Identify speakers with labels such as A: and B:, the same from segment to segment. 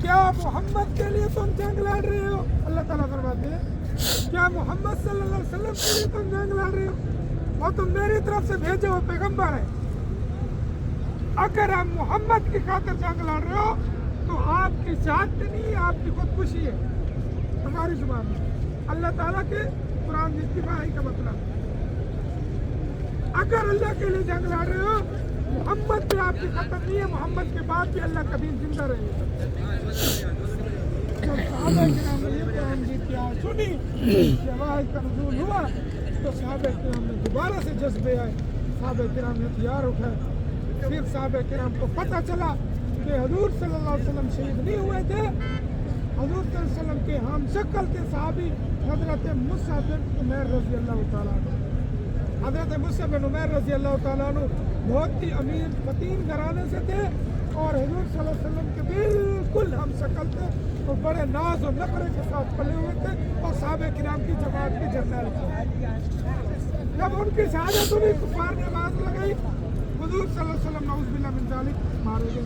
A: کیا محمد کے لیے تم جنگ لڑ رہے ہو؟ اللہ تعالیٰ فرماتے ہیں کیا محمد صلی اللہ علیہ وسلم کے لیے تم جنگ لڑ رہے ہو؟ اور تم میری طرف سے بھیجے ہوئے پیغمبر ہیں۔ اگر آپ محمد کی خاطر جنگ لڑ رہے ہو تو آپ کی ذات نہیں ہے، آپ کی خودکشی ہے۔ ہماری زبان میں اللہ تعالیٰ کے قرآن میں اتفاقی کا مطلب اگر اللہ کے لیے جنگ لڑ رہے ہو، محمد بھی آپ کی ختم نہیں ہے، محمد کے بعد بھی اللہ کبھی زندہ رہے گا۔ جب صحابہ کرام نے یہ قرآن کی آیت سنی، جب آیت کا نزول ہوا تو صحابہ کرام نے دوبارہ سے جذبے آئے، صحابہ کرام نے ہتھیار اٹھائے۔ پھر صحابہ کرام کو پتہ چلا کہ حضور صلی اللہ علیہ وسلم شہید نہیں ہوئے تھے، حضور صلی اللہ علیہ وسلم کے ہم شکل کے صحابی حضرت مصعب بن عمیر رضی اللہ تعالیٰ عنہ، حضرت مصعب بن عمیر رضی اللہ تعالیٰ عنہ بہت ہی امیر فتین گھرانے سے تھے اور حضور صلی اللہ علیہ وسلم کے بالکل ہم شکل تھے اور بڑے ناز و نخرے کے ساتھ پلے ہوئے تھے اور صحابہ کرام کی جماعت کے جرنیل تھے۔ جب ان کی شہادت ہوئی کفار نے آواز لگائی، حضور صلی اللہ علیہ وسلم نعوذ باللہ من ذالک مارے گئے۔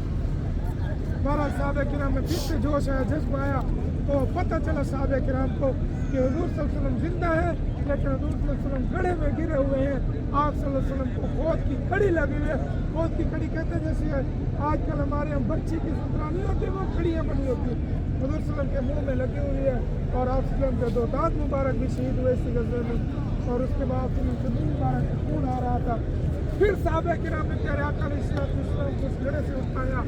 A: بہرحال صحابہ کرام میں پھر سے جوش آیا، جذب آیا تو پتہ چلا صحابہ کرام کو کہ حضور صلی اللہ علیہ وسلم زندہ ہے، لیکن حضور صلی اللہ علیہ وسلم گڑھے میں گرے ہوئے ہیں۔ آپ صلی اللہ علیہ وسلم کو موت کی کڑی لگی ہوئی ہے۔ موت کی کڑی کہتے ہیں جیسے آج کل ہمارے یہاں بچی کی سترہ نہیں ہوتی، وہ کڑیاں بنی ہوتی ہیں، حضور صلی اللہ علیہ وسلم کے منہ میں لگی ہوئی ہے اور آپ صلی اللہ علیہ وسلم کے دو دانت مبارک بھی شہید ہوئے اسی غزوے میں، اور اس کے بعد ان کے منہ مبارک سے خون آ رہا تھا۔ پھر صحابہ کرام نے پیارے آقا علیہ السلام کو اس گڑھے سے اٹھایا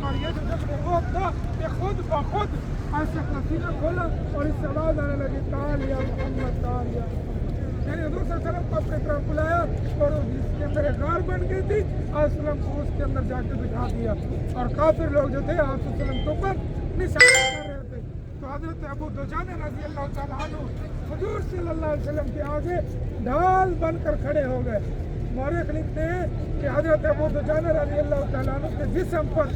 A: اور یہ جو جب موت تھا کہ خود بخود ایسے اپنا سینہ کھولا اور اس سے آواز آنے لگی تعال یا محمد تعال یا محمد، یعنی حضور صلی اللہ علیہ وسلم کو اپنے طرف بلایا اور اس کے اندر ایک غار بن گئی تھی، آپ صلی اللہ علیہ وسلم کو اس کے اندر جا کے بٹھا دیا اور کافر لوگ جو تھے آپ صلی اللہ علیہ وسلم کے اوپر نشانہ کر رہے تھے۔ تو حضرت ابو دجانہ رضی اللہ تعالیٰ عنہ حضور صلی اللہ علیہ وسلم کے آگے ڈھال بن کر کھڑے ہو گئے۔ مورخ لکھتے ہیں کہ حضرت ابو دجانہ رضی اللہ تعالیٰ عنہ کے جسم پر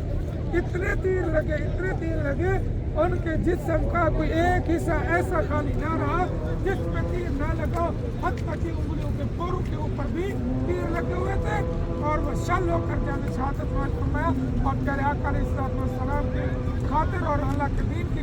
A: اتنے تیر لگے ان کے جسم کا کوئی ایک حصہ ایسا خالی نہ رہا جس میں تیر نہ لگا، حتیٰ کہ انگلیوں کے پوروں کے اوپر بھی تیر لگے ہوئے تھے اور وہ شل ہو کر جانے شہادت فرمایا اور پیارے آقا علیہ السلام کے خاطر اور اللہ کے دین کی